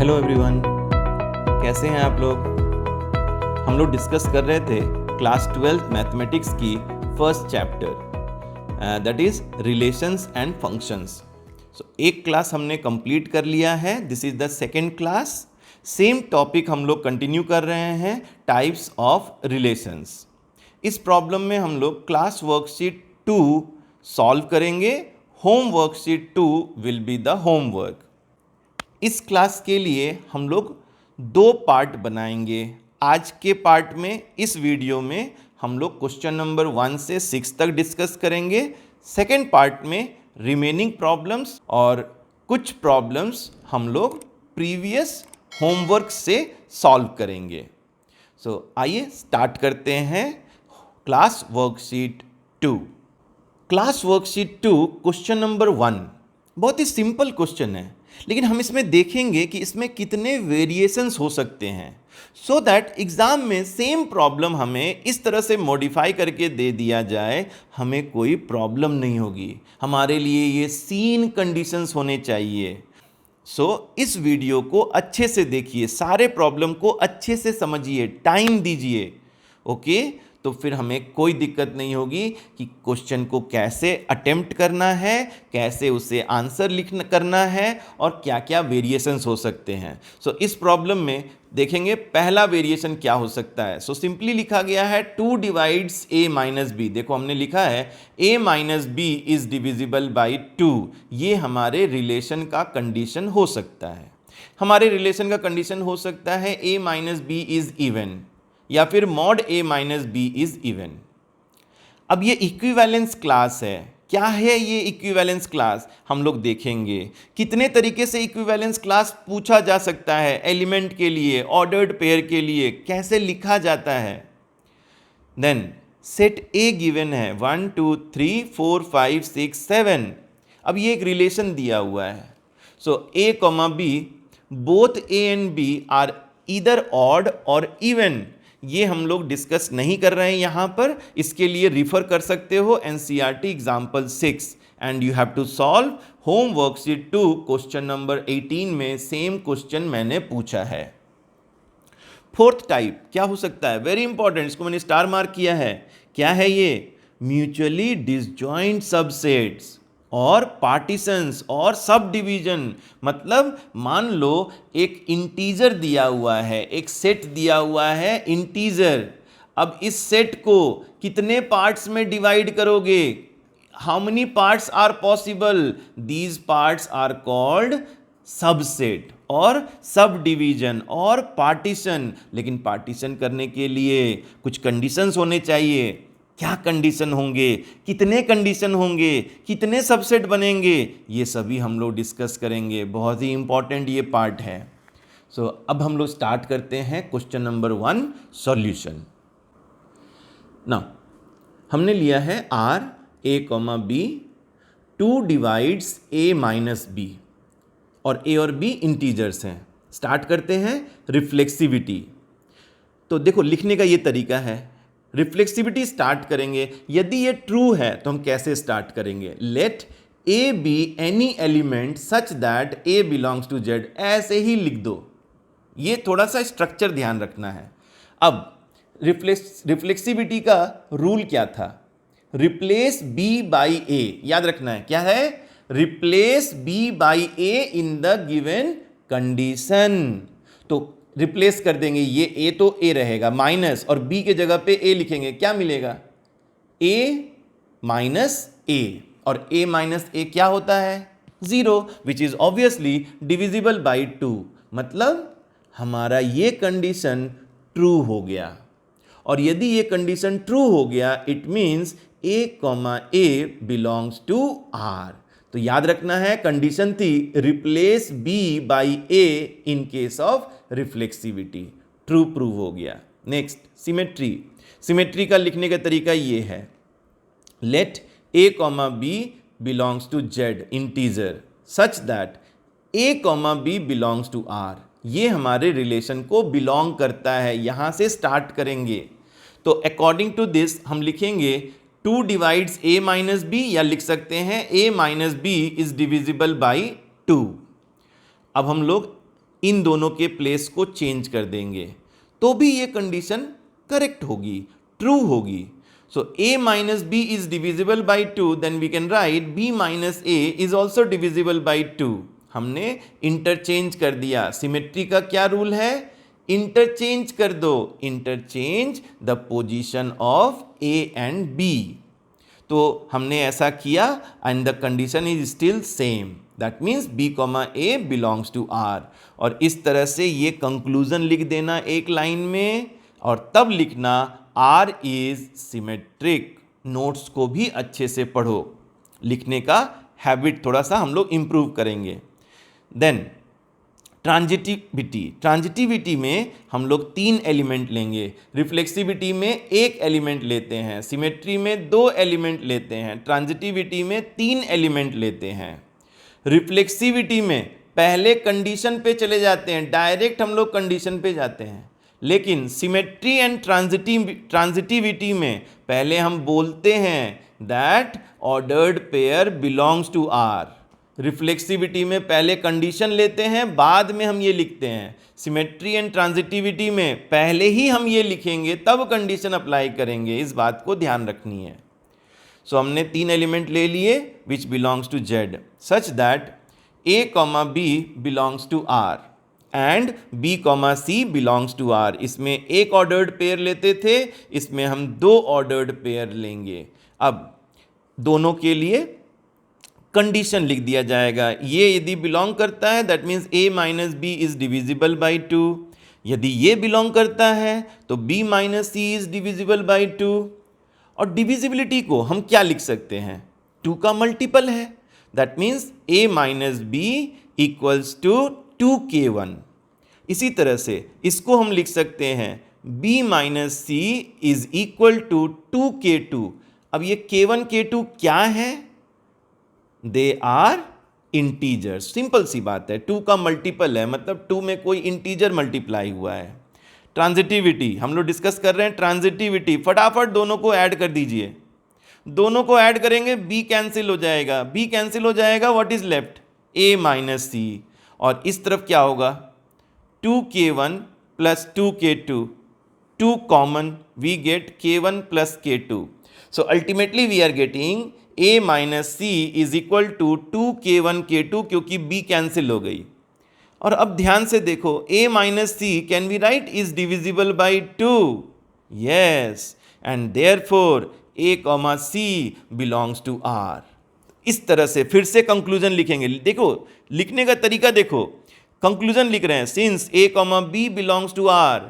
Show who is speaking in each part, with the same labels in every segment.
Speaker 1: Hello everyone, कैसे हैं आप लोग। हम लोग डिस्कस कर रहे थे क्लास 12 मैथमेटिक्स की first chapter that is relations and functions. एक क्लास हमने कंप्लीट कर लिया है। This is the second class. Same topic हम लोग कंटिन्यू कर रहे हैं, टाइप्स ऑफ रिलेशंस। इस प्रॉब्लम में हम लोग क्लास वर्कशीट 2 सॉल्व करेंगे। Home worksheet 2 will be the homework. इस क्लास के लिए हम लोग 2 पार्ट बनाएंगे। आज के पार्ट में, इस वीडियो में हम लोग क्वेश्चन नंबर 1 से 6 तक डिस्कस करेंगे। सेकेंड पार्ट में रिमेनिंग प्रॉब्लम्स और कुछ प्रॉब्लम्स हम लोग प्रीवियस होमवर्क से सॉल्व करेंगे। आइए स्टार्ट करते हैं class worksheet 2। Class worksheet 2 question number 1 बहुत ही सिंपल क्वेश्चन है, लेकिन हम इसमें देखेंगे कि इसमें कितने वेरिएशंस हो सकते हैं, सो दैट एग्जाम में सेम प्रॉब्लम हमें इस तरह से मॉडिफाई करके दे दिया जाए, हमें कोई प्रॉब्लम नहीं होगी। हमारे लिए ये सीन कंडीशंस होने चाहिए। इस वीडियो को अच्छे से देखिए, सारे प्रॉब्लम को अच्छे से समझिए, टाइम दीजिए। ओके, तो फिर हमें कोई दिक्कत नहीं होगी कि क्वेश्चन को कैसे अटेम्प्ट करना है, कैसे उसे आंसर लिखना करना है और क्या क्या वेरिएशंस हो सकते हैं। इस प्रॉब्लम में देखेंगे पहला वेरिएशन क्या हो सकता है। सिंपली लिखा गया है 2 डिवाइड्स a माइनस बी। देखो हमने लिखा है a minus b is divisible by 2। ये हमारे रिलेशन का कंडीशन हो सकता है। हमारे रिलेशन का कंडीशन हो सकता है a minus b is even, या फिर mod a minus b is even. अब ये इक्विवेलेंस क्लास है। क्या है ये इक्विवेलेंस क्लास, हम लोग देखेंगे। कितने तरीके से इक्विवेलेंस क्लास पूछा जा सकता है, एलिमेंट के लिए, ऑर्डर्ड पेयर के लिए कैसे लिखा जाता है। देन सेट ए गिवन है 1 2 3 4 5 6 7। अब ये एक रिलेशन दिया हुआ है। a comma b, both a and b are either odd और इवन। ये हम लोग डिस्कस नहीं कर रहे हैं यहाँ पर, इसके लिए रिफर कर सकते हो NCERT example 6 and you have to solve home worksheet 2 question number 18 में सेम क्वेश्चन मैंने पूछा है। फोर्थ टाइप क्या हो सकता है, वेरी इंपॉर्टेंट, इसको मैंने स्टार मार्क किया है। क्या है ये, म्यूचुअली डिसजॉइंट सबसेट्स और पार्टीशंस और सब डिवीजन। मतलब मान लो एक इंटीजर दिया हुआ है, एक सेट दिया हुआ है इंटीजर। अब इस सेट को कितने पार्ट्स में डिवाइड करोगे, how many parts are possible, these parts are called subset और सब डिवीजन और पार्टीशन। लेकिन पार्टीशन करने के लिए कुछ कंडीशंस होने चाहिए। क्या कंडीशन होंगे, कितने कंडीशन होंगे, कितने सबसेट बनेंगे, ये सभी हम लोग डिस्कस करेंगे। बहुत ही इंपॉर्टेंट ये पार्ट है। अब हम लोग स्टार्ट करते हैं क्वेश्चन नंबर 1 सॉल्यूशन। ना हमने लिया है r a comma b 2 divides a minus b और a और b इंटीजर्स हैं। स्टार्ट करते हैं रिफ्लेक्सिविटी। तो देखो लिखने का ये तरीका है, रिफ्लेक्सिविटी स्टार्ट करेंगे। यदि ये ट्रू है तो हम कैसे स्टार्ट करेंगे, let a b any element such that a belongs to z, ऐसे ही लिख दो। ये थोड़ा सा स्ट्रक्चर ध्यान रखना है। अब रिफ्लेक्सिविटी का रूल क्या था, रिप्लेस बी बाई ए। याद रखना है क्या है, replace b by a in the given condition. तो रिप्लेस कर देंगे, ये ए तो ए रहेगा माइनस, और बी के जगह पे ए लिखेंगे, क्या मिलेगा, ए माइनस ए। और ए माइनस ए क्या होता है, 0, which is obviously divisible by 2। मतलब हमारा ये कंडीशन ट्रू हो गया। और यदि ये कंडीशन ट्रू हो गया, it means a comma a belongs to r. तो याद रखना है कंडीशन थी replace b by a in case of reflexivity, true prove हो गया। Next symmetry. सिमेट्री का लिखने का तरीका ये है, let a comma b belongs to z integer such that a comma b belongs to are. ये हमारे रिलेशन को बिलोंग करता है, यहां से स्टार्ट करेंगे। तो अकॉर्डिंग टू दिस हम लिखेंगे 2 डिवाइड्स a माइनस बी, या लिख सकते हैं a minus b is divisible by 2। अब हम लोग इन दोनों के प्लेस को चेंज कर देंगे तो भी ये कंडीशन करेक्ट होगी, ट्रू होगी. So a minus b is divisible by 2, then we can write b minus a is also divisible by 2. हमने इंटरचेंज कर दिया. सिमेट्री का क्या रूल है? इंटरचेंज कर दो. Interchange the position of a and b. तो हमने ऐसा किया and the condition is still same. That means b, a belongs to r. और इस तरह से ये कंक्लूजन लिख देना एक लाइन में और तब लिखना R इज सिमेट्रिक. नोट्स को भी अच्छे से पढ़ो. लिखने का हैबिट थोड़ा सा हम लोग इम्प्रूव करेंगे. Then transitivity. ट्रांजिटिविटी में हम लोग 3 एलिमेंट लेंगे. रिफ्लेक्सिविटी में 1 एलिमेंट लेते हैं. सिमेट्री में 2 एलिमेंट लेते हैं. ट्रांजिटिविटी में 3 एलिमेंट लेते हैं. रिफ्लेक्सिविटी में पहले कंडीशन पे चले जाते हैं. डायरेक्ट हम लोग कंडीशन पे जाते हैं. लेकिन सिमेट्री एंड ट्रांजिटिविटी में पहले हम बोलते हैं that ordered pair belongs to r. Reflexivity में पहले कंडीशन लेते हैं, बाद में हम ये लिखते हैं. सिमेट्री एंड ट्रांजिटिविटी में पहले ही हम ये लिखेंगे तब कंडीशन अप्लाई करेंगे. इस बात को ध्यान रखनी है. सो हमने 3 एलिमेंट ले लिए which belongs to z such that a, b belongs to are and b, c belongs to r. इसमें एक ऑर्डर्ड पेयर लेते थे, इसमें हम 2 ऑर्डर्ड पेयर लेंगे. अब दोनों के लिए कंडीशन लिख दिया जाएगा. ये यदि बिलोंग करता है that means a minus b is divisible by 2. यदि ये बिलोंग करता है तो b minus c is divisible by 2. और डिविजिबिलिटी को हम क्या लिख सकते हैं? 2 का मल्टीपल है. That means a minus b equals to 2k1. इसी तरह से इसको हम लिख सकते हैं b minus c is equal to 2k2. अब ये k1 k2 क्या है? They are integers. सिंपल सी बात है. 2 का मल्टीपल है मतलब 2 में कोई इंटीजर मल्टीप्लाई हुआ है. ट्रांजिटिविटी हम लोग डिस्कस कर रहे हैं. ट्रांजिटिविटी फटाफट दोनों को ऐड कर दीजिए. दोनों को ऐड करेंगे b कैंसिल हो जाएगा. b कैंसिल हो जाएगा. What is left? a minus c. और इस तरफ क्या होगा? 2k1 plus 2k2. 2 common we get k1 plus k2. So ultimately we are getting a minus c is equal to 2k1 k2 क्योंकि b कैंसिल हो गई. और अब ध्यान से देखो a minus c can we write is divisible by 2. Yes and therefore a, c belongs to r. इस तरह से फिर से कंक्लूजन लिखेंगे. देखो लिखने का तरीका देखो. कंक्लूजन लिख रहे हैं since a, b belongs to r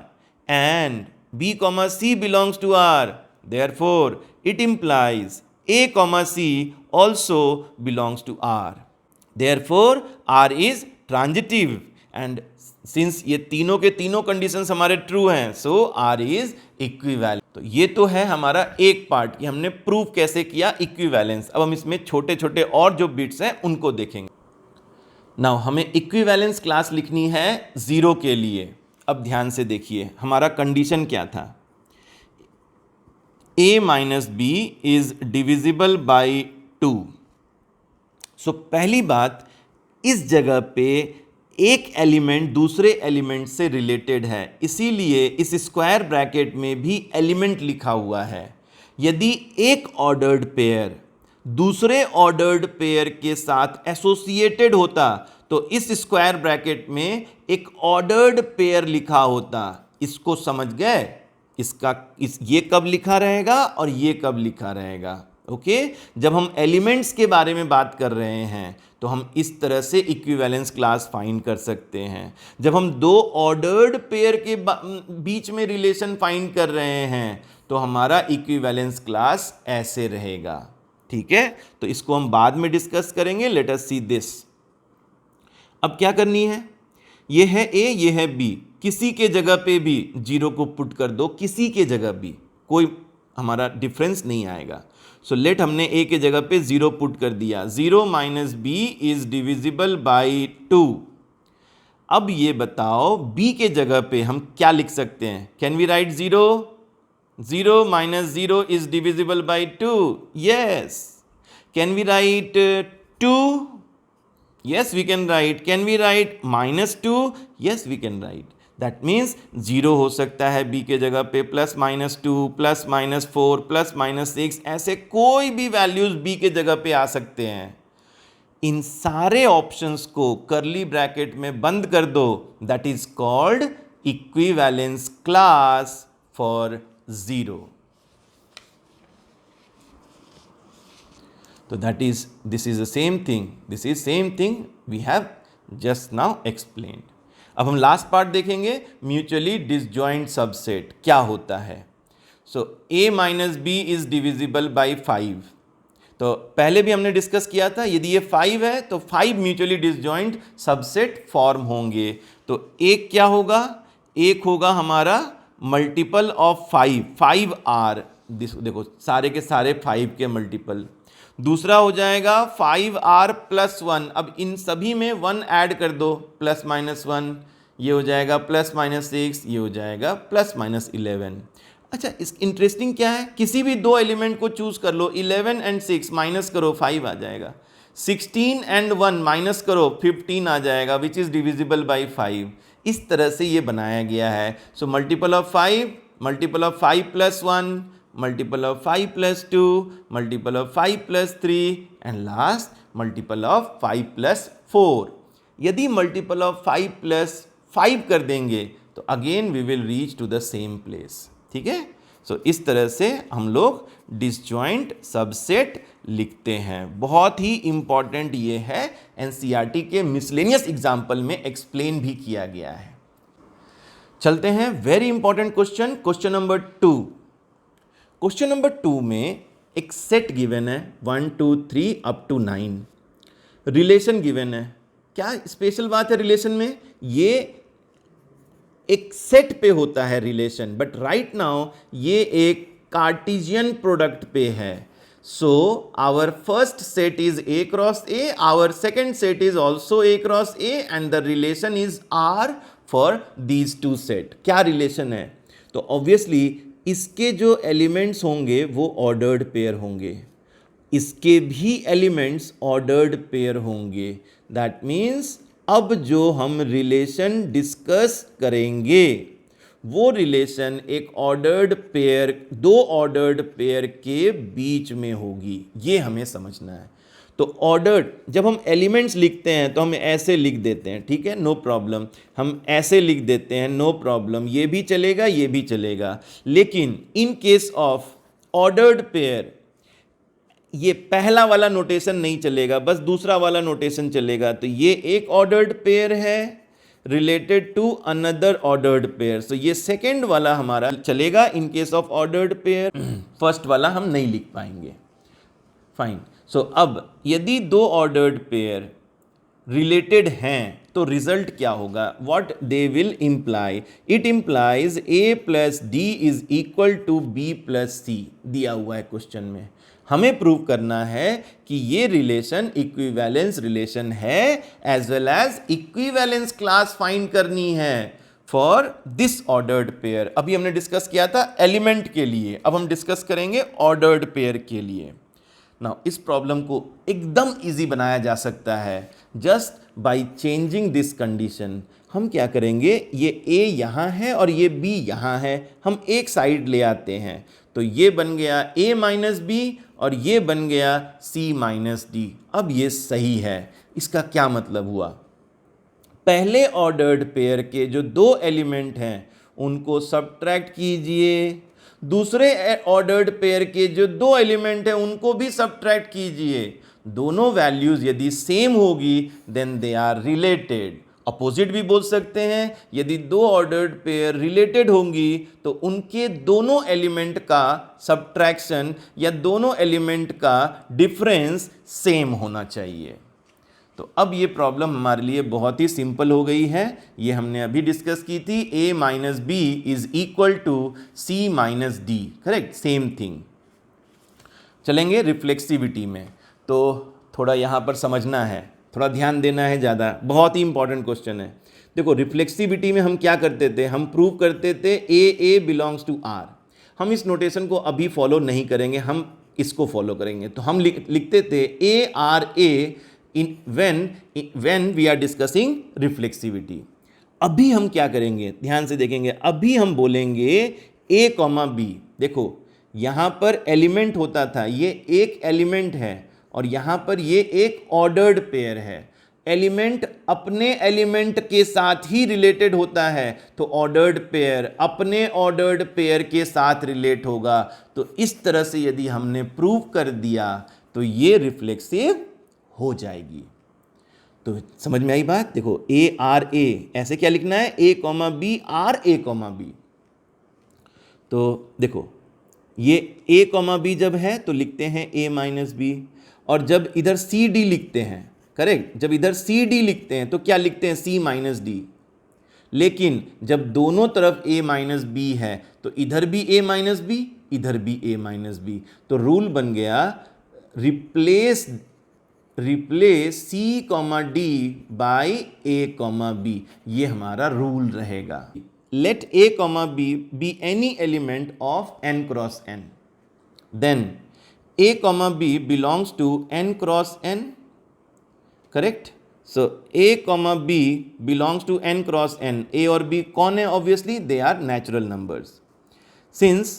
Speaker 1: and b, c belongs to r, therefore it implies a, c also belongs to r. Therefore r is transitive and since ये तीनों के तीनों कंडीशंस हमारे ट्रू हैं so r is equivalent. तो ये तो है हमारा एक पार्ट कि हमने प्रूव कैसे किया इक्विवेलेंस. अब हम इसमें छोटे छोटे और जो बिट्स हैं उनको देखेंगे. नाउ हमें इक्विवेलेंस क्लास लिखनी है 0 के लिए. अब ध्यान से देखिए हमारा कंडीशन क्या था. a minus b is divisible by 2. सो पहली बात इस जगह पे एक एलिमेंट दूसरे एलिमेंट से रिलेटेड है, इसीलिए इस स्क्वायर ब्रैकेट में भी एलिमेंट लिखा हुआ है. यदि एक ऑर्डर्ड पेयर दूसरे ऑर्डर्ड पेयर के साथ एसोसिएटेड होता तो इस स्क्वायर ब्रैकेट में एक ऑर्डर्ड पेयर लिखा होता. इसको समझ गए? ये कब लिखा रहेगा और ये कब लिखा रहेगा. ओके जब हम एलिमेंट्स के बारे में बात कर रहे हैं तो हम इस तरह से इक्विवेलेंस क्लास फाइंड कर सकते हैं. जब हम दो ऑर्डर्ड पेयर के बीच में रिलेशन फाइंड कर रहे हैं तो हमारा इक्विवेलेंस क्लास ऐसे रहेगा. ठीक है, तो इसको हम बाद में डिस्कस करेंगे. Let us see this. अब क्या करनी है, ये है A, ये है B. किसी के जगह पे भी 0 को पुट कर दो, किसी के जगह भी, कोई हमारा डिफरेंस नहीं आएगा. सो लेट हमने A के जगह पे 0 पुट कर दिया. 0 minus B is divisible by 2. अब ये बताओ B के जगह पे हम क्या लिख सकते हैं. Can we write 0? 0 minus 0 is divisible by 2. Yes. Can we write 2? Yes, we can write. Can we write minus 2? Yes we can write, that means 0 हो सकता है b के जगह पे, +-2, +-4, +-6, ऐसे कोई भी वैल्यूज b के जगह पे आ सकते हैं। इन सारे ऑप्शंस को कर्ली ब्रैकेट में बंद कर दो, that is called equivalence class for 0। तो this is the same thing, this is same thing we have just now explained। अब हम लास्ट पार्ट देखेंगे, म्यूचुअली डिसजॉइंट सबसेट क्या होता है। So a minus b is divisible by 5। तो पहले भी हमने डिस्कस किया था, यदि ये 5 है तो 5 म्यूचुअली डिसजॉइंट सबसेट फॉर्म होंगे। तो एक क्या होगा, एक होगा हमारा मल्टीपल ऑफ 5R, देखो सारे के सारे 5 के मल्टीपल। दूसरा हो जाएगा 5R + 1, अब इन सभी में 1 ऐड कर दो, +-1, ये हो जाएगा +-6, ये हो जाएगा +-11। अच्छा, इस इंटरेस्टिंग क्या है, किसी भी दो एलिमेंट को चूज कर लो, 11 और 6 माइनस करो 5 आ जाएगा, 16 और 1 माइनस करो 15 आ जाएगा, विच इज डिविजिबल बाई 5। इस तरह से ये बनाया गया है। So multiple of 5 + 1, multiple of 5 + 2, multiple of 5 + 3 and last multiple of 5 + 4। यदि multiple of 5 + 5 कर देंगे तो again we will reach to the same place। ठीक है, सो इस तरह से हम लोग डिसजॉइंट सबसेट लिखते हैं। बहुत ही इंपॉर्टेंट ये है, एनसीईआरटी के मिसलेनियस एग्जाम्पल में एक्सप्लेन भी किया गया है। चलते हैं very important question, question number 2। Question number 2 में एक सेट गिवन है 1 2 3 अप टू 9, रिलेशन गिवन है। क्या स्पेशल बात है रिलेशन में, ये एक सेट पे होता है रिलेशन, बट राइट नाउ ये एक कार्टेशियन प्रोडक्ट पे है। So our first set is A cross A, our second set is also A cross A and the relation is R for these two set. क्या relation है, तो obviously इसके जो elements होंगे वो ऑर्डर्ड पेयर होंगे, इसके भी एलिमेंट्स ऑर्डर्ड पेयर होंगे। दैट मीन्स अब जो हम रिलेशन डिस्कस करेंगे वो रिलेशन एक ऑर्डर्ड पेयर, दो ऑर्डर्ड पेयर के बीच में होगी, ये हमें समझना है। तो ऑर्डर्ड, जब हम एलिमेंट्स लिखते हैं तो हम ऐसे लिख देते हैं, ठीक है, नो प्रॉब्लम, हम ऐसे लिख देते हैं, नो प्रॉब्लम, ये भी चलेगा ये भी चलेगा। लेकिन इन केस ऑफ ऑर्डर्ड पेयर ये पहला वाला नोटेशन नहीं चलेगा, बस दूसरा वाला नोटेशन चलेगा। तो ये एक ऑर्डर्ड पेयर है related to another ordered pair, so ये सेकेंड वाला हमारा चलेगा in case of ordered pair, first वाला हम नहीं लिख पाएंगे। फाइन, सो अब यदि दो ऑर्डर्ड पेयर रिलेटेड हैं तो रिजल्ट क्या होगा, what they will imply, it implies A + D is equal to B + C दिया हुआ है क्वेश्चन में। हमें प्रूव करना है कि ये रिलेशन इक्विवेलेंस रिलेशन है, as well as equivalence class find करनी है फॉर दिस ऑर्डर्ड पेयर। अभी हमने डिस्कस किया था एलिमेंट के लिए, अब हम डिस्कस करेंगे ऑर्डर्ड पेयर के लिए। नाउ इस प्रॉब्लम को एकदम इजी बनाया जा सकता है just by changing this condition. हम क्या करेंगे, ये A यहाँ है और ये B यहाँ है, हम एक साइड ले आते हैं, तो ये बन गया A - B और ये बन गया C - D। अब ये सही है, इसका क्या मतलब हुआ, पहले ऑर्डर्ड पेयर के जो दो एलिमेंट हैं उनको सब्ट्रैक्ट कीजिए, दूसरे ऑर्डर्ड पेयर के जो दो एलिमेंट हैं उनको भी सब्ट्रैक्ट कीजिए। दोनों वैल्यूज यदि सेम होगी then they are related. Opposite भी बोल सकते हैं, यदि दो ऑर्डर्ड पेयर रिलेटेड होंगी तो उनके दोनों एलिमेंट का सब्ट्रैक्शन या दोनों एलिमेंट का डिफरेंस सेम होना चाहिए। तो अब ये प्रॉब्लम हमारे लिए बहुत ही सिंपल हो गई है, ये हमने अभी डिस्कस की थी, A - B is equal to C - D, correct, same thing. चलेंगे रिफ्लेक्सिविटी में, तो थोड़ा यहाँ पर समझना है, थोड़ा ध्यान देना है ज़्यादा, बहुत ही इंपॉर्टेंट क्वेश्चन है। देखो रिफ्लेक्सिविटी में हम क्या करते थे, हम प्रूव करते थे A बिलोंग्स टू R। हम इस नोटेशन को अभी फॉलो नहीं करेंगे, हम इसको फॉलो करेंगे। तो हम लिखते थे ARA when we are discussing reflexivity। अभी हम क्या करेंगे, ध्यान से देखेंगे, अभी हम बोलेंगे a कॉमा बी। देखो यहां पर एलिमेंट होता था, ये एक एलिमेंट है और यहां पर ये एक ऑर्डर्ड पेयर है। एलिमेंट अपने एलिमेंट के साथ ही रिलेटेड होता है, तो ऑर्डर्ड पेयर अपने ऑर्डर्ड पेयर के साथ रिलेट होगा। तो इस तरह से यदि हमने प्रूव कर दिया तो ये रिफ्लेक्सिव हो जाएगी। तो समझ में आई बात। देखो ए आर ए, ऐसे क्या लिखना है, a comma b R a comma b. तो देखो ये ए कॉमा बी जब है तो लिखते हैं ए माइनस बी, और जब इधर सी डी लिखते हैं, करेक्ट, जब इधर सी डी लिखते हैं तो क्या लिखते हैं, सी माइनस डी। लेकिन जब दोनों तरफ a माइनस बी है तो इधर भी a माइनस बी, इधर भी a माइनस बी। तो रूल बन गया replace c comma d by a comma b, ये हमारा रूल रहेगा। Let a comma b any element of n cross n, then a comma b belongs to n cross n, correct. So a comma b belongs to n cross n. a और b कौन है, obviously they are natural numbers. Since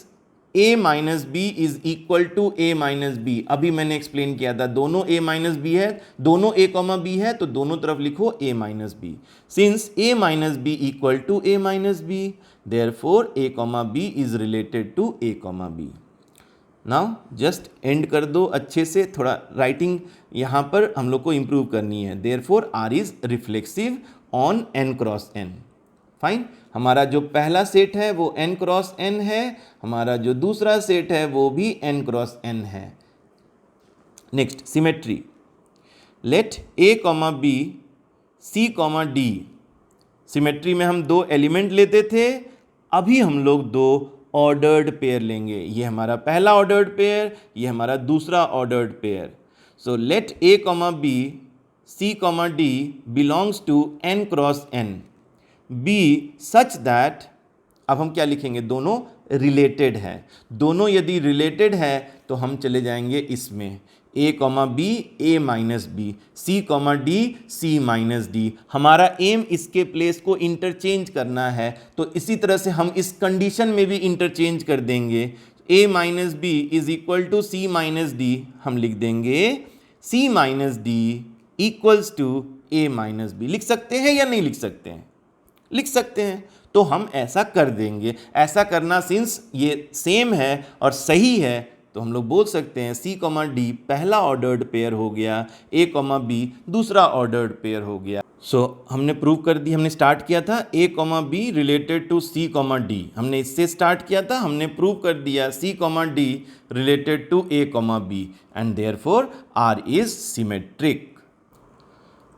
Speaker 1: a minus b is equal to a minus b, अभी मैंने explain किया था, दोनों a minus b है, दोनों a comma b है, तो दोनों तरफ लिखो a minus b. Since a minus b equal to a minus b, therefore a comma b is related to a comma b. Now just and कर दो अच्छे से, थोड़ा राइटिंग यहाँ पर हम लोग को इम्प्रूव करनी है। Therefore r is reflexive on n cross n। Fine, हमारा जो पहला सेट है वो n क्रॉस n है, हमारा जो दूसरा सेट है वो भी n क्रॉस n है। Next symmetry, let a comma b c comma d. Symmetry में हम दो एलिमेंट लेते थे, अभी हम लोग दो ऑर्डर्ड पेयर लेंगे। ये हमारा पहला ऑर्डर्ड पेयर, ये हमारा दूसरा ordered pair. So let a comma b c comma d belongs to n cross n be such that, अब हम क्या लिखेंगे, दोनों रिलेटेड है। दोनों यदि रिलेटेड है तो हम चले जाएंगे इसमें, a comma b a minus b, c comma d c minus d. हमारा एम इसके प्लेस को इंटरचेंज करना है, तो इसी तरह से हम इस कंडीशन में भी इंटरचेंज कर देंगे। a minus b is equal to c minus d, हम लिख देंगे c minus d equals to a minus b. लिख सकते हैं या नहीं लिख सकते हैं, लिख सकते हैं, तो हम ऐसा कर देंगे। ऐसा करना सिंस ये सेम है और सही है, तो हम लोग बोल सकते हैं c कॉमा डी पहला ऑर्डर्ड पेयर हो गया, a कॉमा बी दूसरा ऑर्डर्ड पेयर हो गया। सो हमने प्रूव कर दी, हमने स्टार्ट किया था a comma b related to c comma d, हमने इससे स्टार्ट किया था, हमने प्रूव कर दिया c comma d related to a comma b, and therefore r is symmetric.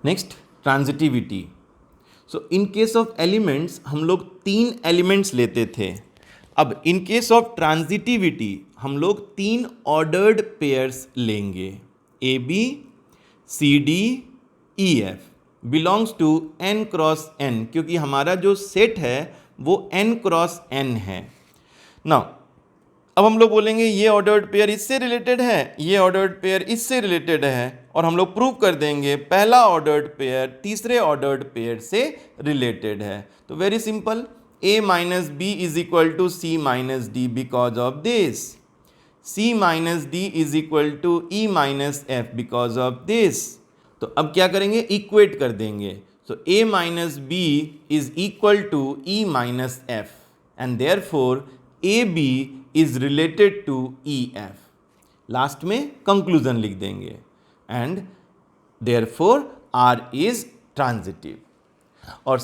Speaker 1: Next transitivity. So in case of elements हम लोग 3 एलिमेंट्स लेते थे, अब इन केस ऑफ ट्रांजिटिविटी हम लोग 3 ऑर्डर्ड पेयर्स लेंगे, a b c d e f belongs to n cross n, क्योंकि हमारा जो सेट है वो n क्रॉस n है। नाउ अब हम लोग बोलेंगे ये ऑर्डर्ड पेयर इससे रिलेटेड है, ये ऑर्डर्ड पेयर इससे रिलेटेड है, और हम लोग प्रूव कर देंगे पहला ऑर्डर्ड पेयर तीसरे ऑर्डर्ड पेयर से रिलेटेड है। तो very simple, a minus b is equal to c minus d because of this, c minus d is equal to e minus f because of this. तो अब क्या करेंगे, equate कर देंगे। So a minus b is equal to e minus f, and therefore a b is related to e f. Last में conclusion लिख देंगे, and therefore r is transitive. और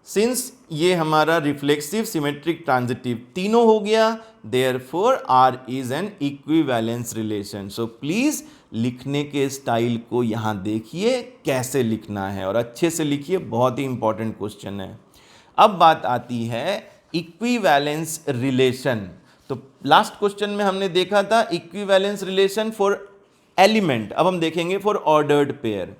Speaker 1: सिंस ये हमारा रिफ्लेक्सिव सिमेट्रिक ट्रांजिटिव तीनों हो गया, therefore r is an equivalence relation. So please लिखने के स्टाइल को यहाँ देखिए कैसे लिखना है, और अच्छे से लिखिए, बहुत ही इंपॉर्टेंट क्वेश्चन है। अब बात आती है इक्विवेलेंस रिलेशन। तो लास्ट क्वेश्चन में हमने देखा था इक्विवेलेंस रिलेशन फॉर एलिमेंट, अब हम देखेंगे फॉर ऑर्डर्ड पेयर।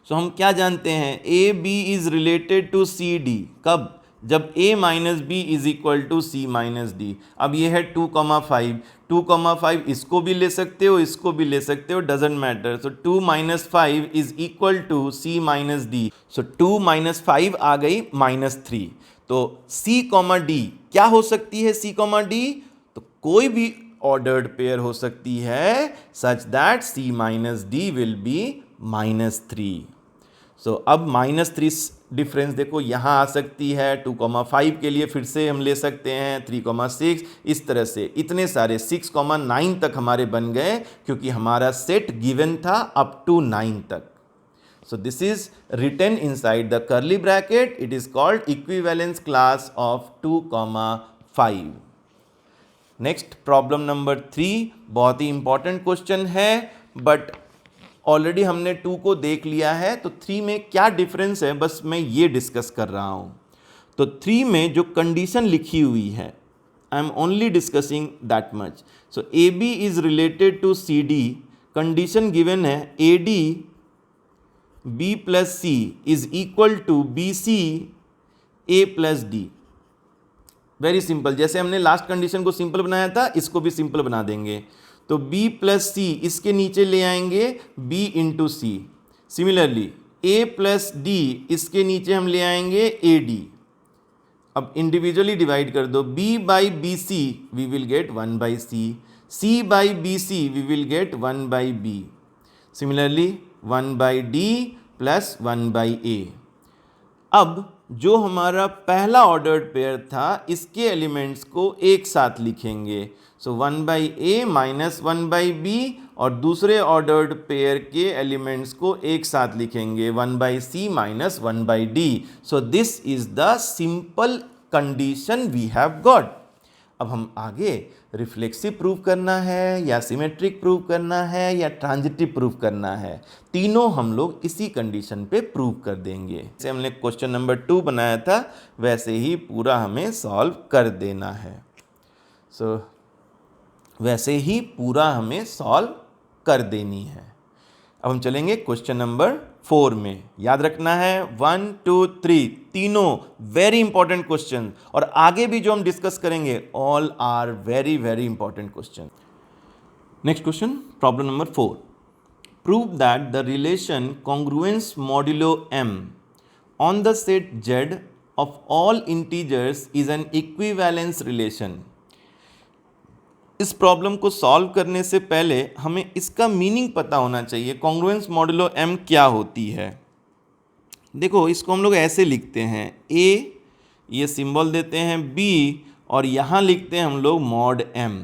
Speaker 1: सो हम क्या जानते हैं, a b is related to c d, कब, जब a minus b is equal to c minus d. अब ये है 2,5, 2,5 इसको भी ले सकते हो, इसको भी ले सकते हो, doesn't matter. So 2 minus 5 is equal to c minus d. So 2 minus 5 आ गई -3। तो c कॉमा डी क्या हो सकती है? c कॉमा डी तो कोई भी ऑर्डर्ड पेयर हो सकती है such that c minus D will be -3। सो अब -3 डिफरेंस देखो यहाँ आ सकती है। 2,5 के लिए फिर से हम ले सकते हैं 3,6, इस तरह से इतने सारे 6,9 तक हमारे बन गए, क्योंकि हमारा सेट गिवन था अप टू 9 तक। So this is written inside the curly bracket. It is called equivalence class of 2,5. Next problem number 3 बहुत ही important question है, but ऑलरेडी हमने 2 को देख लिया है, तो 3 में क्या डिफरेंस है बस मैं ये डिस्कस कर रहा हूँ। तो 3 में जो कंडीशन लिखी हुई है, I am only discussing that much. So a b is related to c d, condition given है a d b plus c is equal to b c a plus d. Very simple, जैसे हमने last condition को simple बनाया था, इसको भी simple बना देंगे। तो b प्लस सी इसके नीचे ले आएंगे b into c. Similarly a plus d इसके नीचे हम ले आएंगे ए डी। अब इंडिविजुअली डिवाइड कर दो, b by b c we will get 1 by c, c by b c we will get 1 by b. Similarly 1 by d plus 1 by a. अब जो हमारा पहला ऑर्डर्ड पेयर था, इसके एलिमेंट्स को एक साथ लिखेंगे। So 1 by a minus 1 by b, और दूसरे ऑर्डर्ड पेयर के एलिमेंट्स को एक साथ लिखेंगे 1 by c minus 1 by d. So this is the simple condition we have got. अब हम आगे रिफ्लेक्सिव प्रूव करना है या सिमेट्रिक प्रूव करना है या ट्रांजिटिव प्रूव करना है, तीनों हम लोग इसी कंडीशन पे प्रूव कर देंगे। जैसे हमने क्वेश्चन नंबर 2 बनाया था, वैसे ही पूरा हमें सॉल्व कर देना है। वैसे ही पूरा हमें सॉल्व कर देनी है। अब हम चलेंगे क्वेश्चन नंबर 4 में। याद रखना है 1, 2, 3 तीनों वेरी इंपॉर्टेंट क्वेश्चन, और आगे भी जो हम डिस्कस करेंगे all are very very important question. Next question, problem number 4। Prove that the relation congruence modulo m on the set z of all integers is an equivalence relation. इस problem को solve करने से पहले हमें इसका meaning पता होना चाहिए। कॉन्ग्रुएंस मॉड्यूलो m क्या होती है? देखो, इसको हम लोग ऐसे लिखते हैं, a ये सिंबल देते हैं b, और यहाँ लिखते हैं हम लोग मॉड m।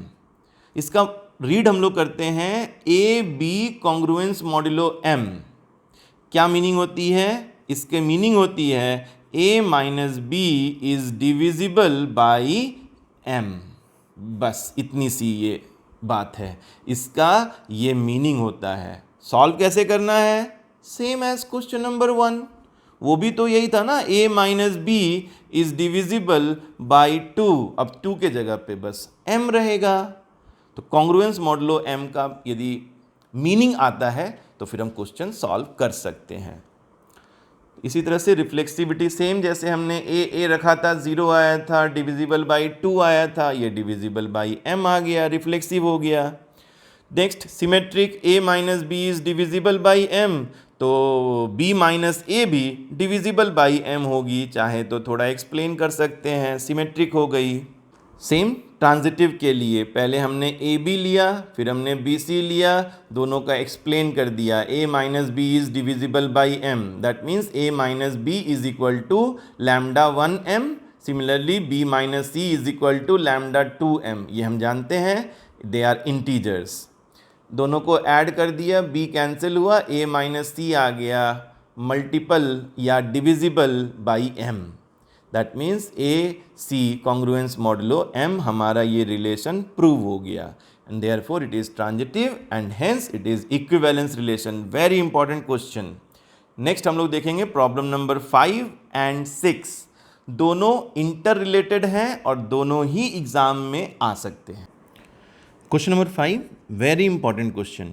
Speaker 1: इसका रीड हम लोग करते हैं a b congruence modulo m। क्या मीनिंग होती है? इसके मीनिंग होती है a minus b is divisible by m। बस इतनी सी ये बात है, इसका ये मीनिंग होता है। सॉल्व कैसे करना है? सेम एज क्वेश्चन नंबर 1, वो भी तो यही था ना, a minus b is divisible by 2। अब 2 के जगह पे बस m रहेगा। तो कॉन्ग्रुएंस मॉडुलो m का यदि मीनिंग आता है तो फिर हम क्वेश्चन सॉल्व कर सकते हैं। इसी तरह से रिफ्लेक्सिविटी सेम, जैसे हमने a रखा था 0 आया था, डिविजिबल बाई 2 आया था, ये डिविजिबल बाई m आ गया, रिफ्लेक्सिव हो गया। Next symmetric, a minus b is divisible by m, तो b माइनस ए भी डिविजिबल बाई m होगी। चाहे तो थोड़ा एक्सप्लेन कर सकते हैं, सिमेट्रिक हो गई। सेम ट्रांजिटिव के लिए पहले हमने ए बी लिया, फिर हमने बी सी लिया, दोनों का एक्सप्लेन कर दिया। a minus b is divisible by m, that means a minus b is equal to lambda 1m। Similarly b minus c is equal to lambda 2m। ये हम जानते हैं, दे आर इंटीजर्स। दोनों को ऐड कर दिया, b कैंसिल हुआ, a minus c आ गया मल्टीपल या divisible by m। That means a c congruence modulo m, हमारा ये रिलेशन प्रूव हो गया, and therefore it is transitive and hence it is equivalence relation. Very important question. Next हम लोग देखेंगे प्रॉब्लम नंबर 5 एंड 6। दोनों inter related हैं और दोनों ही एग्जाम में आ सकते हैं। Question number 5, very important question.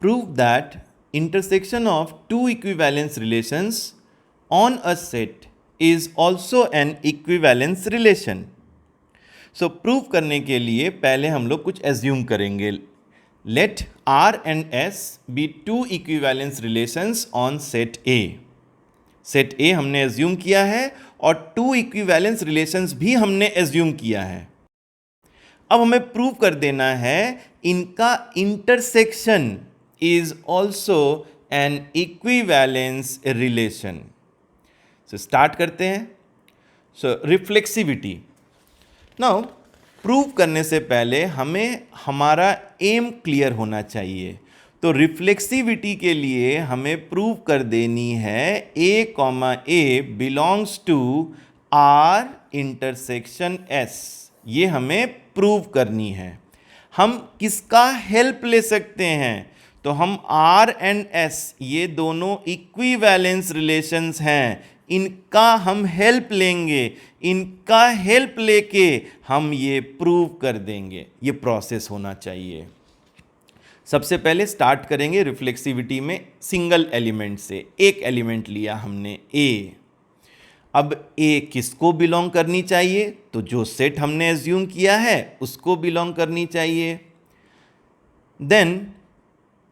Speaker 1: Prove that intersection of two equivalence relations on a set is also an equivalence relation. सो प्रूव करने के लिए पहले हम लोग कुछ एज्यूम करेंगे. Let R and S be two equivalence relations on set A. Set A हमने एज्यूम किया है और टू इक्विवेलेंस रिलेशंस भी हमने एज्यूम किया है. अब हमें प्रूव कर देना है इनका intersection is also an equivalence relation. So start करते हैं. सो रिफ्लेक्सिविटी. नाउ प्रूव करने से पहले हमें हमारा एम क्लियर होना चाहिए. तो रिफ्लेक्सिविटी के लिए हमें प्रूव कर देनी है A, belongs to R intersection S. ये हमें प्रूव करनी है. हम किसका हेल्प ले सकते हैं? तो हम R एंड S ये दोनों इक्विवेलेंस रिलेशंस हैं, इनका हम हेल्प लेंगे. इनका हेल्प लेके हम ये प्रूव कर देंगे. ये प्रोसेस होना चाहिए. सबसे पहले स्टार्ट करेंगे रिफ्लेक्सिविटी में सिंगल एलिमेंट से. एक एलिमेंट लिया हमने A. अब A किसको बिलोंग करनी चाहिए? तो जो सेट हमने एज्यूम किया है उसको बिलोंग करनी चाहिए. Then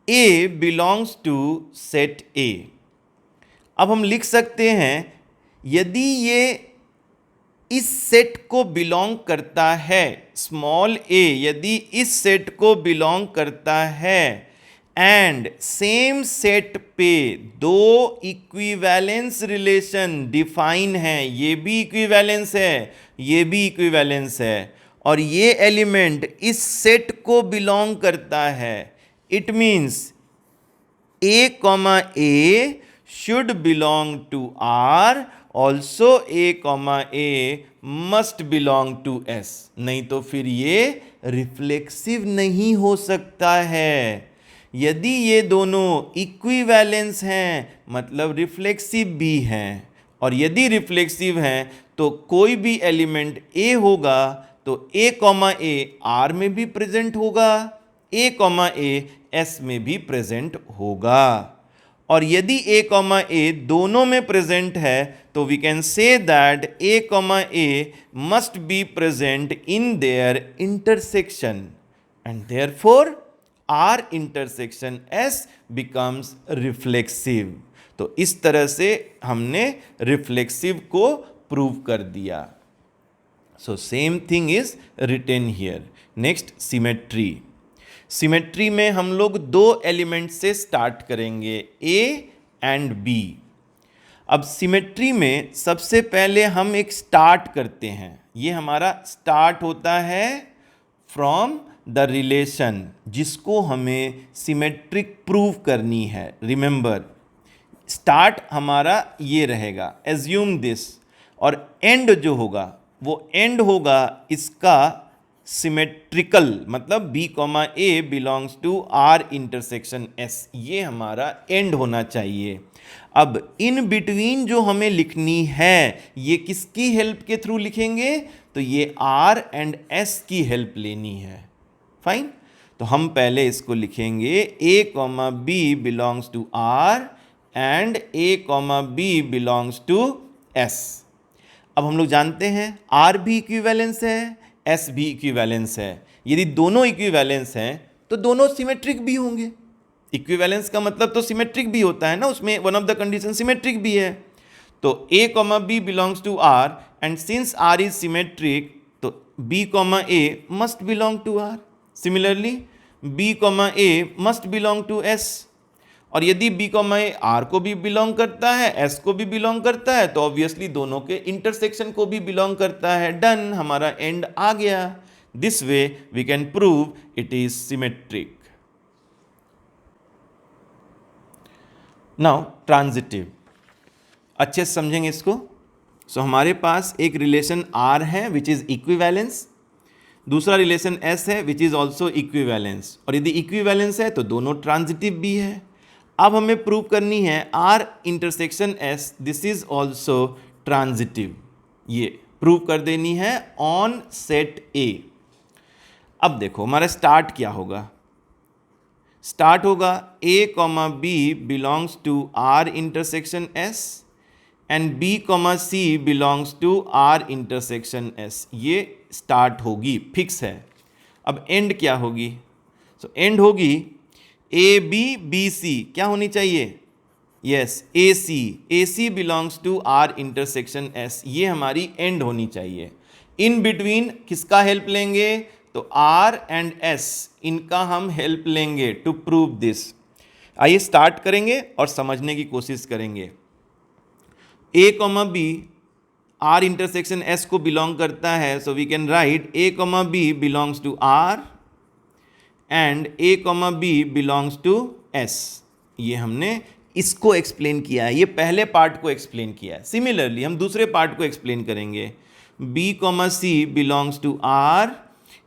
Speaker 1: A belongs to set A. अब हम लिख सकते हैं यदि ये इस सेट को बिलोंग करता है, स्मॉल a यदि इस सेट को बिलोंग करता है एंड सेम सेट पे दो इक्विवेलेंस रिलेशन डिफाइन है, ये भी इक्विवेलेंस है, ये भी इक्विवेलेंस है, और ये एलिमेंट इस सेट को बिलोंग करता है, it means A, should belong to R, also A, must belong to S. नहीं तो फिर ये रिफ्लेक्सिव नहीं हो सकता है. यदि ये दोनों इक्विवेलेंस हैं मतलब रिफ्लेक्सिव भी हैं, और यदि रिफ्लेक्सिव हैं तो कोई भी एलिमेंट A होगा तो A, R में भी प्रेजेंट होगा, A, S में भी प्रेजेंट होगा. और यदि A, दोनों में प्रेजेंट है तो we can say that A, must be present in their intersection and therefore R intersection S becomes reflexive. तो इस तरह से हमने रिफ्लेक्सिव को प्रूव कर दिया. So same thing is written here. Next symmetry. Symmetry में हम लोग दो एलिमेंट से स्टार्ट करेंगे, A एंड B. अब सिमेट्री में सबसे पहले हम एक स्टार्ट करते हैं. ये हमारा स्टार्ट होता है फ्रॉम द रिलेशन जिसको हमें सिमेट्रिक प्रूव करनी है. रिमेंबर स्टार्ट हमारा ये रहेगा, एज्यूम दिस, और एंड जो होगा वो एंड होगा इसका सिमेट्रिकल, मतलब B, A belongs to R intersection S. ये हमारा एंड होना चाहिए. अब इन बिटवीन जो हमें लिखनी है ये किसकी हेल्प के थ्रू लिखेंगे? तो ये R एंड S की हेल्प लेनी है. फाइन. तो हम पहले इसको लिखेंगे A, B belongs to R and A, B belongs to S. अब हम लोग जानते हैं R भी इक्विवेलेंस है, S भी इक्विवेलेंस है. यदि दोनों इक्विवेलेंस हैं तो दोनों सिमेट्रिक भी होंगे. इक्विवेलेंस का मतलब तो सिमेट्रिक भी होता है ना, उसमें one of the condition symmetric भी है. तो A, B belongs to R and since R is symmetric तो B, A must belong to R. Similarly B, A must belong to S. और यदि B, A R को भी belong करता है, S को भी बिलोंग करता है, तो ऑब्वियसली दोनों के इंटरसेक्शन को भी बिलोंग करता है. डन, हमारा एंड आ गया. This way we can prove it is symmetric. Now transitive. अच्छे से समझेंगे इसको. सो हमारे पास एक रिलेशन R है विच इज इक्विवेलेंस, दूसरा रिलेशन S है विच इज ऑल्सो इक्विवेलेंस, और यदि इक्विवेलेंस है तो दोनों ट्रांजिटिव भी है. अब हमें प्रूव करनी है R intersection S, this is also transitive. ये प्रूव कर देनी है ऑन सेट A. अब देखो हमारा स्टार्ट क्या होगा. स्टार्ट होगा A, B belongs to R intersection S and B comma C belongs to R intersection S, ये स्टार्ट होगी, फिक्स है। अब एंड क्या होगी? सो एंड होगी ए बी बी सी, क्या होनी चाहिए? Yes, A C belongs to R intersection S, ये हमारी एंड होनी चाहिए। इन बिटवीन किसका हेल्प लेंगे? तो आर एंड एस, इनका हम हेल्प लेंगे टू प्रूव दिस। आइए स्टार्ट करेंगे और समझने की कोशिश करेंगे। A comma b R intersection S को बिलोंग करता है, so we can write a comma b belongs to are and a comma b belongs to S. ये हमने इसको एक्सप्लेन किया है, ये पहले पार्ट को एक्सप्लेन किया है। सिमिलरली हम दूसरे पार्ट को एक्सप्लेन करेंगे। B comma C belongs to are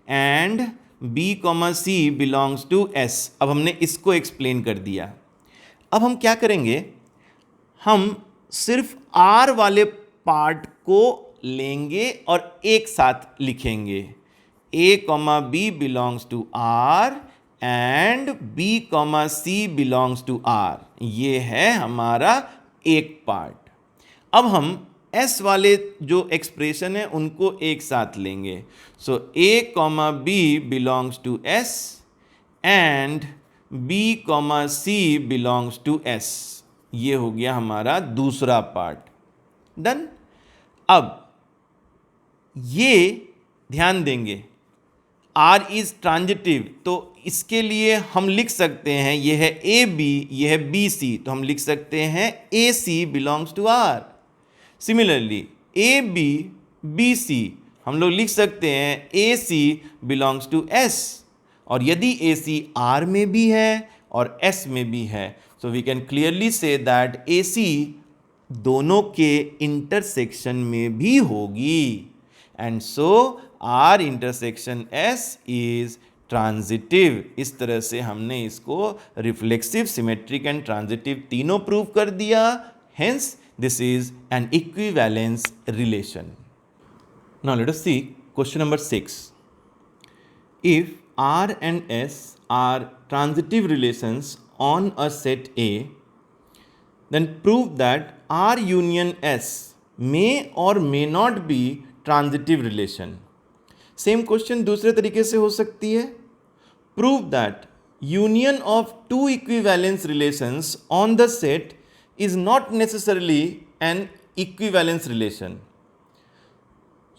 Speaker 1: and B comma C belongs to S. अब हमने इसको एक्सप्लेन कर दिया। अब हम क्या करेंगे? हम सिर्फ आर वाले पार्ट को लेंगे और एक साथ लिखेंगे। A comma b belongs to are and B comma C belongs to are, ये है हमारा एक पार्ट। अब हम एस वाले जो एक्सप्रेशन है उनको एक साथ लेंगे। So a comma b belongs to S and B comma C belongs to S, ये हो गया हमारा दूसरा पार्ट। डन। अब ये ध्यान देंगे, आर इज ट्रांजिटिव, तो इसके लिए हम लिख सकते हैं, ये है ए बी, ये है बी सी, तो हम लिख सकते हैं a C belongs to R. Similarly a b b c, हम लोग लिख सकते हैं a C belongs to S. और यदि ए सी आर में भी है और एस में भी है, so we can clearly see that a c दोनों के इंटरसेक्शन में भी होगी, and so R intersection S is transitive. इस तरह से हमने इसको रिफ्लेक्सिव, सिमेट्रिक एंड ट्रांजिटिव तीनों प्रूव कर दिया। Hence this is an equivalence relation. Now let us see question number 6. If R and S are transitive relations on a set A, then prove that R union S may or may not be transitive relation. Same question दूसरे तरीके से हो सकती है। Prove that union of two equivalence relations on the set is not necessarily an equivalence relation.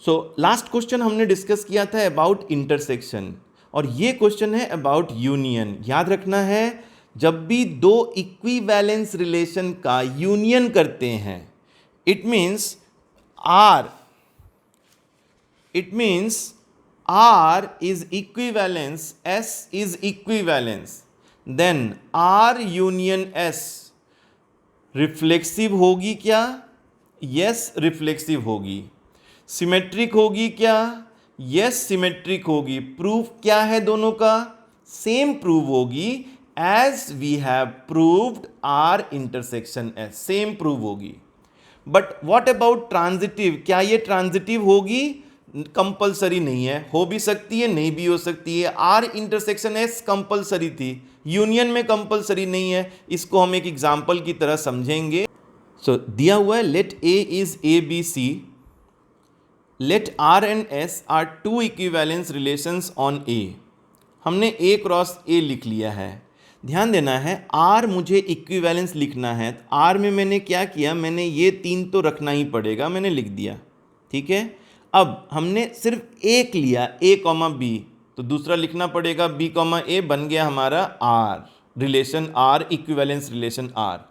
Speaker 1: So last question हमने discuss किया था about intersection, और ये क्वेश्चन है about union। याद रखना है, जब भी दो इक्विवेलेंस रिलेशन का यूनियन करते हैं, it means R is equivalence, S is equivalence, then R union S reflexive होगी क्या? यस, रिफ्लेक्सिव होगी। सिमेट्रिक होगी क्या? यस, सिमेट्रिक होगी। प्रूफ क्या है दोनों का? सेम प्रूव होगी as we have proved R intersection S, same prove होगी। But what about transitive? क्या ये ट्रांजिटिव होगी? कंपलसरी नहीं है, हो भी सकती है, नहीं भी हो सकती है। आर इंटरसेक्शन एस कंपलसरी थी, यूनियन में कंपलसरी नहीं है। इसको हम एक एग्जांपल की तरह समझेंगे। सो दिया हुआ है, let A is a b c, let R and S are two equivalence relations on A. हमने ए क्रॉस ए लिख लिया है। ध्यान देना है, आर मुझे इक्विवेलेंस लिखना है। आर में मैंने क्या किया, मैंने ये तीन तो रखना ही पड़ेगा, मैंने लिख दिया, ठीक है। अब हमने सिर्फ एक लिया, ए कॉमा बी, तो दूसरा लिखना पड़ेगा बी कॉमा ए, बन गया हमारा R, relation R, equivalence relation R.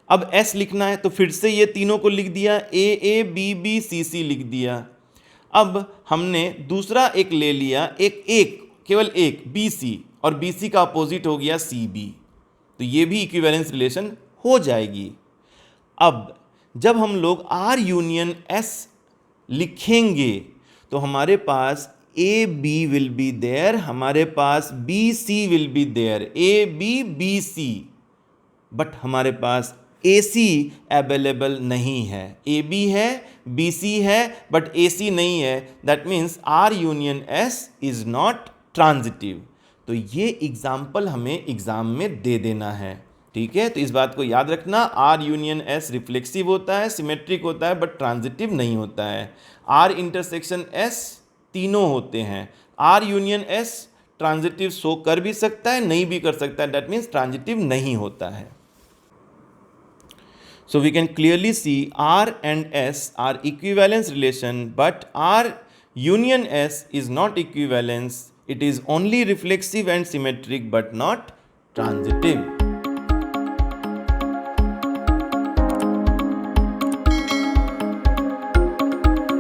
Speaker 1: अब एस लिखना है, तो फिर से ये तीनों को लिख दिया, ए ए बी बी सी सी लिख दिया। अब हमने दूसरा एक ले लिया, एक केवल एक बी सी, और बी सी का अपोजिट हो गया सी बी, तो ये भी इक्विवेलेंस रिलेशन हो जाएगी। अब जब हम लोग आर यूनियन एस लिखेंगे तो हमारे पास a b will be there, हमारे पास b c will be there, a b b c, but हमारे पास ए सी अवेलेबल नहीं है। ए बी है, बी सी है, बट ए सी नहीं है। That means R union S is not transitive. तो ये एग्जाम्पल हमें एग्जाम में दे देना है। ठीक है, तो इस बात को याद रखना, आर यूनियन एस रिफ्लेक्सिव होता है, सिमेट्रिक होता है, बट ट्रांजिटिव नहीं होता है। आर इंटरसेक्शन एस तीनों होते हैं। R union S transitive show कर भी सकता है, नहीं भी कर सकता है, दैट मीन्स ट्रांजिटिव नहीं होता है। So we can clearly see R and S are equivalence relation, but R union S is not equivalence. It is only reflexive and symmetric, but not transitive.